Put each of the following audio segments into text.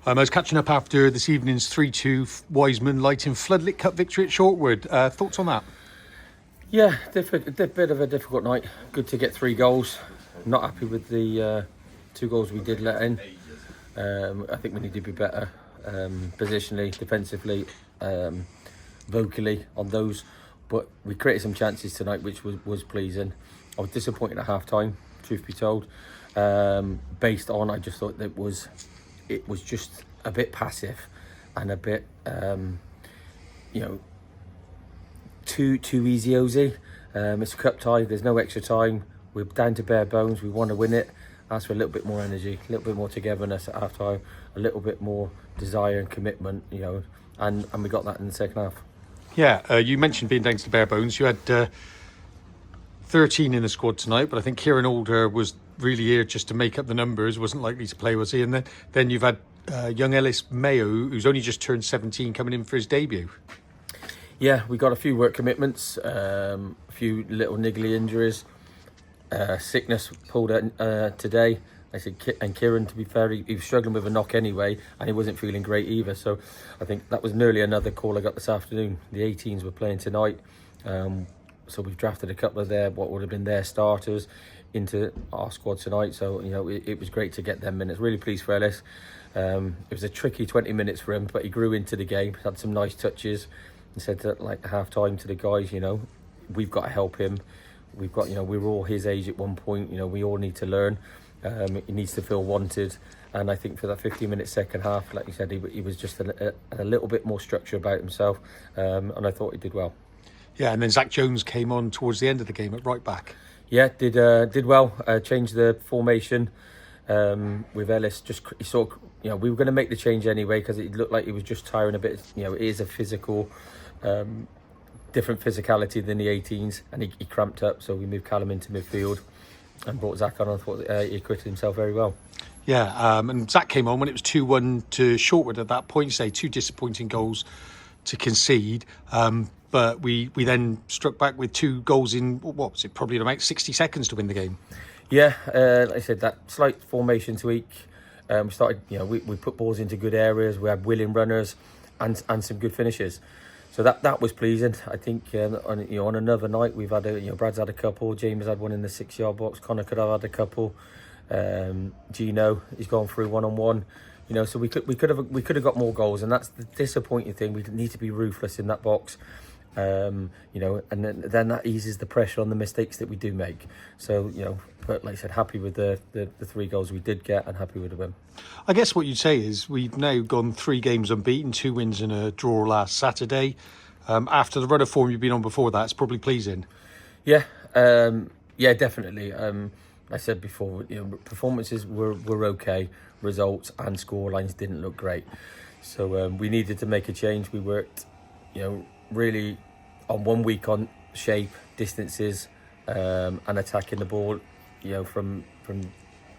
I was catching up after this evening's 3-2 Wiseman Lighting Floodlit Cup victory at Shortwood. Thoughts on that? Yeah, bit of a difficult night. Good to get 3 goals. Not happy with the 2 goals we did let in. I think we need to be better positionally, defensively, vocally on those. But we created some chances tonight, which was pleasing. I was disappointed at half time, truth be told. Based on, I just thought that it was just a bit passive and a bit, too easy-ozy. It's a cup tie, there's no extra time. We're down to bare bones, we want to win it. Ask for a little bit more energy, a little bit more togetherness at half time, a little bit more desire and commitment, and we got that in the second half. Yeah, you mentioned being down to the bare bones. You had 13 in the squad tonight, but I think Kieran Alder was really here just to make up the numbers, wasn't likely to play, was he? And then you've had young Ellis Mayo, who's only just turned 17, coming in for his debut. Yeah, we got a few work commitments, a few little niggly injuries, sickness pulled out today. I said, and Kieran, to be fair, he was struggling with a knock anyway, and he wasn't feeling great either. So I think that was nearly another call I got this afternoon. The 18s were playing tonight, so we've drafted a couple of what would have been their starters into our squad tonight. So it was great to get them minutes. Really pleased for Ellis. It was a tricky 20 minutes for him, but he grew into the game. Had some nice touches. And said that, like, half time to the guys, we've got to help him. We've got, we were all his age at one point. We all need to learn. He needs to feel wanted, and I think for that 15-minute second half, like you said, he was just a little bit more structure about himself, and I thought he did well. Yeah, and then Zach Jones came on towards the end of the game at right back. Yeah, did well. Changed the formation with Ellis. He sort of, we were going to make the change anyway because it looked like he was just tiring a bit. It is a physical, different physicality than the 18s, and he cramped up. So we moved Callum into midfield and brought Zach on. I thought he acquitted himself very well. Yeah, and Zach came on when it was 2-1 to Shortwood at that point. Say 2 disappointing goals to concede. But we then struck back with 2 goals in, what was it, probably about 60 seconds to win the game. Yeah, like I said, that slight formation tweak. We started, we put balls into good areas. We had willing runners and some good finishes. So that was pleasing. I think on another night we've had Brad's had a couple. James had one in the 6-yard box. Connor could have had a couple. Gino, he's gone through 1-on-1. So we could have got more goals, and that's the disappointing thing. We need to be ruthless in that box. And then that eases the pressure on the mistakes that we do make. So, but like I said, happy with the 3 goals we did get, and happy with the win. I guess what you'd say is we've now gone 3 games unbeaten, 2 wins and a draw last Saturday. After the run of form you've been on before that, it's probably pleasing. Yeah, definitely. Like I said before, performances were okay. Results and scorelines didn't look great. So we needed to make a change. We worked, really on 1 week on shape, distances, and attacking the ball, from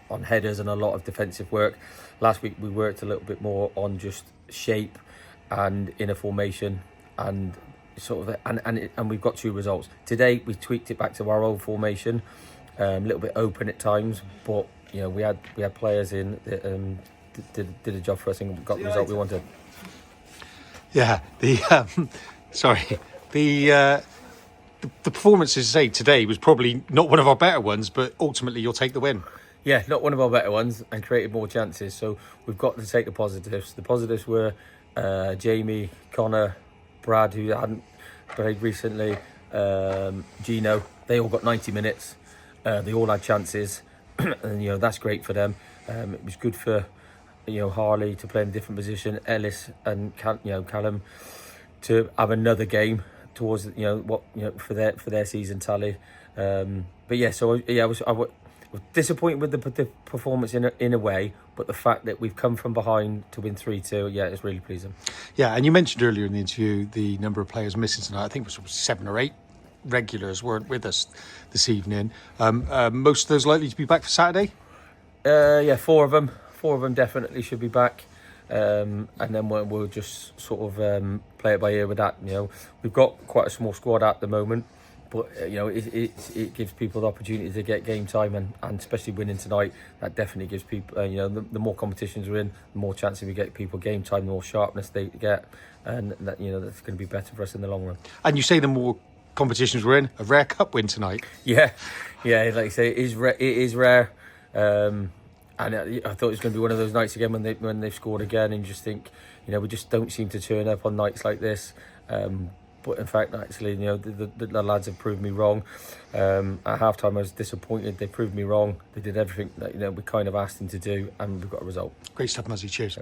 on headers and a lot of defensive work. Last week we worked a little bit more on just shape and inner formation, and sort of and we've got 2 results. Today we tweaked it back to our old formation, a little bit open at times, but we had players in that did a job for us and got the result we wanted. Yeah, the performances today was probably not one of our better ones, but ultimately you'll take the win. Yeah, not one of our better ones, and created more chances. So we've got to take the positives. The positives were Jamie, Connor, Brad, who hadn't played recently, Gino. They all got 90 minutes. They all had chances, and that's great for them. It was good for Harley to play in a different position, Ellis and Callum to have another game towards for their season tally. But yeah, so I was disappointed with the performance in a way, but the fact that we've come from behind to win 3-2, it's really pleasing. Yeah, and you mentioned earlier in the interview the number of players missing tonight. I think it was 7 or 8 regulars weren't with us this evening. Most of those likely to be back for Saturday? 4 of them. 4 of them definitely should be back. And then we'll just sort of play it by ear with that. We've got quite a small squad at the moment. But it gives people the opportunity to get game time, and especially winning tonight, that definitely gives people. The more competitions we're in, the more chances we get people game time, the more sharpness they get, and that that's going to be better for us in the long run. And you say the more competitions we're in, a rare cup win tonight. Yeah, like you say, it is rare. And I thought it was going to be one of those nights again when they've scored again, and you just think, we just don't seem to turn up on nights like this. But in fact, actually, the lads have proved me wrong. At half-time, I was disappointed. They proved me wrong. They did everything that we kind of asked them to do, and we've got a result. Great stuff, Muzzy. Cheers.